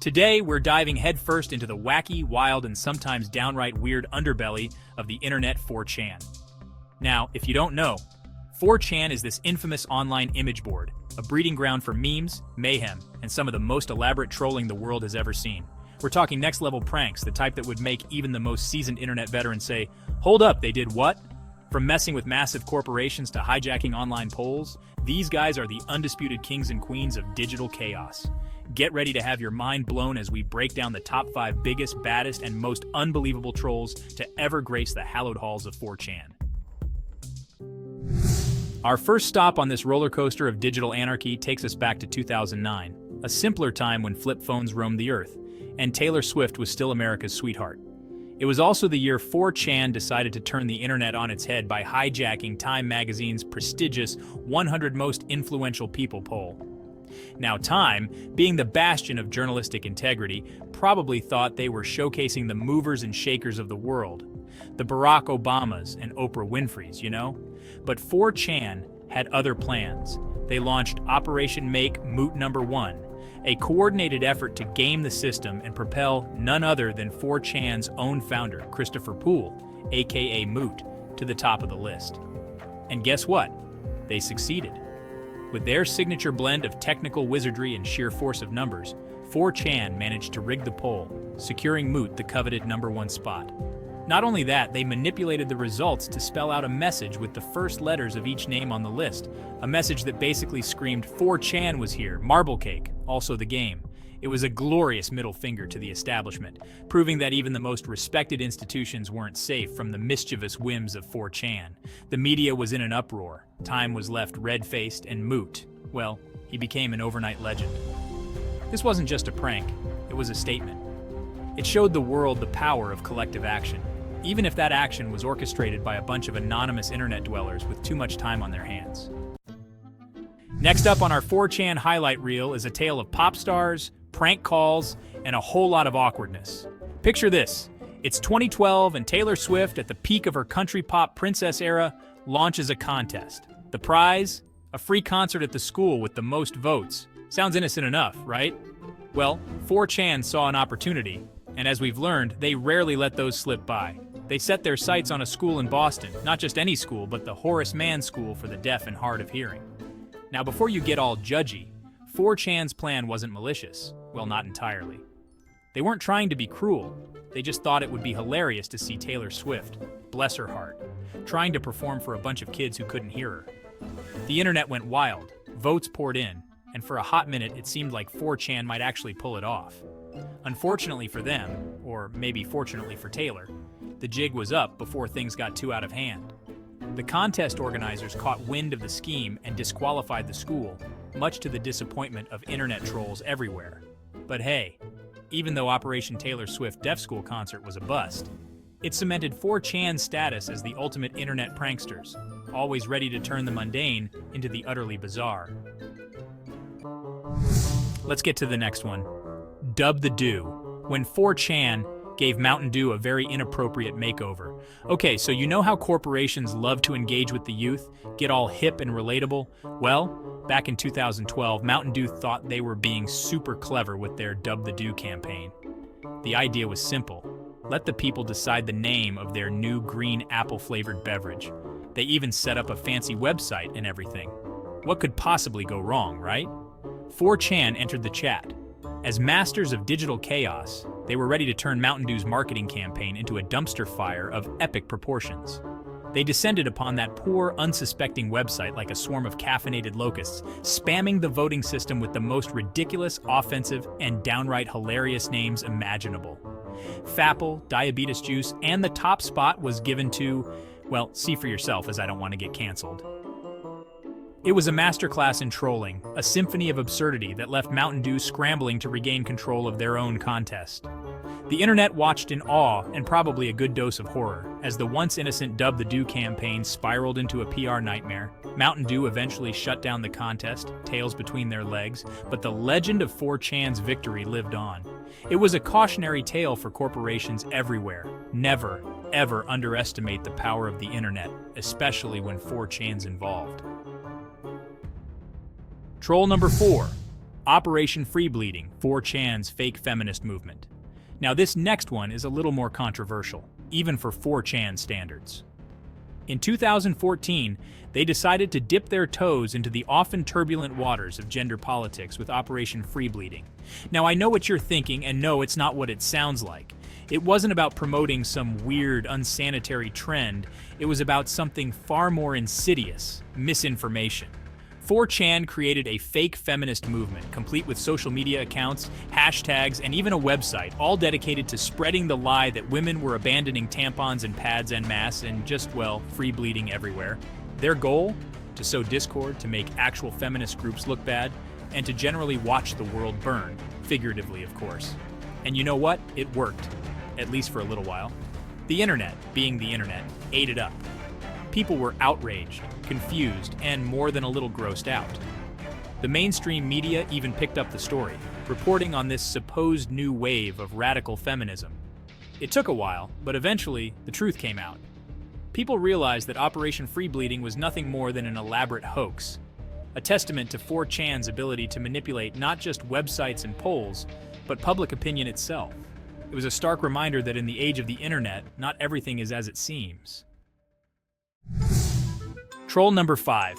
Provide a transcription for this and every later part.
Today, we're diving headfirst into the wacky, wild, and sometimes downright weird underbelly of the internet 4chan. Now, if you don't know, 4chan is this infamous online image board, a breeding ground for memes, mayhem, and some of the most elaborate trolling the world has ever seen. We're talking next-level pranks, the type that would make even the most seasoned internet veteran say, "Hold up, they did what?" From messing with massive corporations to hijacking online polls, these guys are the undisputed kings and queens of digital chaos. Get ready to have your mind blown as we break down the top 5 biggest, baddest, and most unbelievable trolls to ever grace the hallowed halls of 4chan. Our first stop on this roller coaster of digital anarchy takes us back to 2009, a simpler time when flip phones roamed the earth, and Taylor Swift was still America's sweetheart. It was also the year 4chan decided to turn the internet on its head by hijacking Time magazine's prestigious 100 Most Influential People poll. Now, Time, being the bastion of journalistic integrity, probably thought they were showcasing the movers and shakers of the world. The Barack Obamas and Oprah Winfreys, you know? But 4chan had other plans. They launched Operation Moot #1, a coordinated effort to game the system and propel none other than 4chan's own founder, Christopher Poole, aka Moot, to the top of the list. And guess what? They succeeded. With their signature blend of technical wizardry and sheer force of numbers, 4chan managed to rig the poll, securing Moot the coveted #1 spot. Not only that, they manipulated the results to spell out a message with the first letters of each name on the list, a message that basically screamed 4chan was here, marble cake, also the game. It was a glorious middle finger to the establishment, proving that even the most respected institutions weren't safe from the mischievous whims of 4chan. The media was in an uproar. Time was left red-faced, and Moot, well, he became an overnight legend. This wasn't just a prank, it was a statement. It showed the world the power of collective action, even if that action was orchestrated by a bunch of anonymous internet dwellers with too much time on their hands. Next up on our 4chan highlight reel is a tale of pop stars, prank calls, and a whole lot of awkwardness. Picture this. It's 2012 and Taylor Swift, at the peak of her country pop princess era, launches a contest. The prize? A free concert at the school with the most votes. Sounds innocent enough, right? Well, 4chan saw an opportunity, and as we've learned, they rarely let those slip by. They set their sights on a school in Boston, not just any school, but the Horace Mann School for the Deaf and Hard of Hearing. Now, before you get all judgy, 4chan's plan wasn't malicious. Well, not entirely. They weren't trying to be cruel. They just thought it would be hilarious to see Taylor Swift, bless her heart, trying to perform for a bunch of kids who couldn't hear her. The internet went wild, votes poured in, and for a hot minute it seemed like 4chan might actually pull it off. Unfortunately for them, or maybe fortunately for Taylor, the jig was up before things got too out of hand. The contest organizers caught wind of the scheme and disqualified the school, much to the disappointment of internet trolls everywhere. But hey, even though Operation Taylor Swift Deaf School concert was a bust, it cemented 4chan's status as the ultimate internet pranksters, always ready to turn the mundane into the utterly bizarre. Let's get to the next one. Dub the Do, when 4chan gave Mountain Dew a very inappropriate makeover. Okay, so you know how corporations love to engage with the youth, get all hip and relatable? Well, back in 2012, Mountain Dew thought they were being super clever with their Dub the Do campaign. The idea was simple. Let the people decide the name of their new green apple-flavored beverage. They even set up a fancy website and everything. What could possibly go wrong, right? 4chan entered the chat. As masters of digital chaos, they were ready to turn Mountain Dew's marketing campaign into a dumpster fire of epic proportions. They descended upon that poor, unsuspecting website like a swarm of caffeinated locusts, spamming the voting system with the most ridiculous, offensive, and downright hilarious names imaginable. Fapple, diabetes juice, and the top spot was given to, well, see for yourself as I don't want to get canceled. It was a masterclass in trolling, a symphony of absurdity that left Mountain Dew scrambling to regain control of their own contest. The internet watched in awe and probably a good dose of horror as the once innocent Dub the Do campaign spiraled into a PR nightmare. Mountain Dew eventually shut down the contest, tails between their legs, but the legend of 4chan's victory lived on. It was a cautionary tale for corporations everywhere. Never, ever underestimate the power of the internet, especially when 4chan's involved. Troll number 4, Operation Free Bleeding, 4chan's fake feminist movement. Now this next one is a little more controversial, even for 4chan standards. In 2014, they decided to dip their toes into the often turbulent waters of gender politics with Operation Free Bleeding. Now I know what you're thinking, and no, it's not what it sounds like. It wasn't about promoting some weird, unsanitary trend. It was about something far more insidious: misinformation. 4chan created a fake feminist movement, complete with social media accounts, hashtags, and even a website, all dedicated to spreading the lie that women were abandoning tampons and pads en masse and just, well, free bleeding everywhere. Their goal? To sow discord, to make actual feminist groups look bad, and to generally watch the world burn, figuratively, of course. And you know what? It worked, at least for a little while. The internet, being the internet, ate it up. People were outraged, confused, and more than a little grossed out. The mainstream media even picked up the story, reporting on this supposed new wave of radical feminism. It took a while, but eventually, the truth came out. People realized that Operation Free Bleeding was nothing more than an elaborate hoax, a testament to 4chan's ability to manipulate not just websites and polls, but public opinion itself. It was a stark reminder that in the age of the internet, not everything is as it seems. Troll number 5.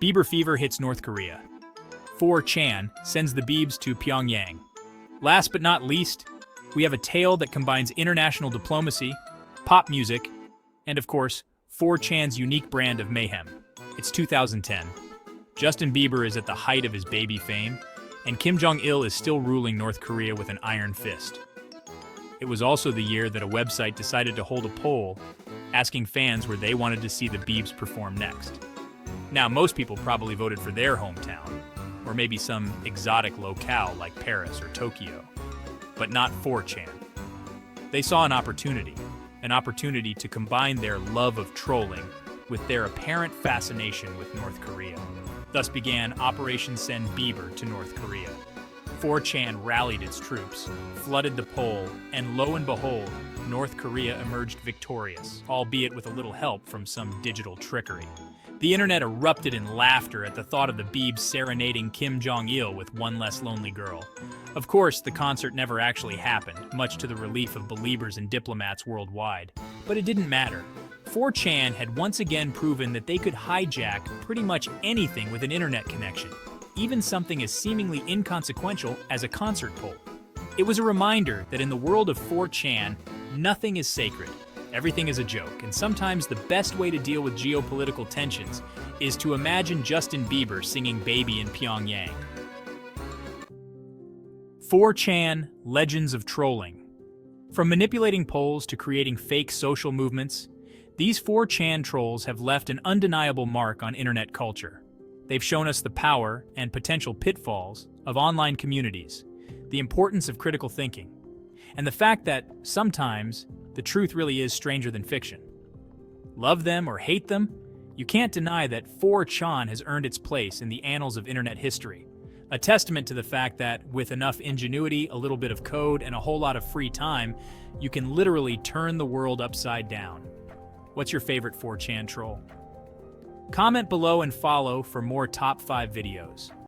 Bieber fever hits North Korea. 4chan sends the Biebs to Pyongyang. Last but not least, we have a tale that combines international diplomacy, pop music, and of course, 4chan's unique brand of mayhem. It's 2010. Justin Bieber is at the height of his baby fame, and Kim Jong-il is still ruling North Korea with an iron fist. It was also the year that a website decided to hold a poll asking fans where they wanted to see the Biebs perform next. Now, most people probably voted for their hometown, or maybe some exotic locale like Paris or Tokyo, but not 4chan. They saw an opportunity to combine their love of trolling with their apparent fascination with North Korea. Thus began Operation Send Bieber to North Korea. 4chan rallied its troops, flooded the poll, and lo and behold, North Korea emerged victorious, albeit with a little help from some digital trickery. The internet erupted in laughter at the thought of the Biebs serenading Kim Jong-il with one less lonely girl. Of course, the concert never actually happened, much to the relief of believers and diplomats worldwide. But it didn't matter. 4chan had once again proven that they could hijack pretty much anything with an internet connection, even something as seemingly inconsequential as a concert poll. It was a reminder that in the world of 4chan, nothing is sacred. Everything is a joke, and sometimes the best way to deal with geopolitical tensions is to imagine Justin Bieber singing Baby in Pyongyang. 4chan Legends of Trolling. From manipulating polls to creating fake social movements, these 4chan trolls have left an undeniable mark on internet culture. They've shown us the power and potential pitfalls of online communities, the importance of critical thinking, and the fact that sometimes the truth really is stranger than fiction. Love them or hate them, you can't deny that 4chan has earned its place in the annals of internet history, a testament to the fact that with enough ingenuity, a little bit of code, and a whole lot of free time, you can literally turn the world upside down. What's your favorite 4chan troll? Comment below and follow for more top 5 videos.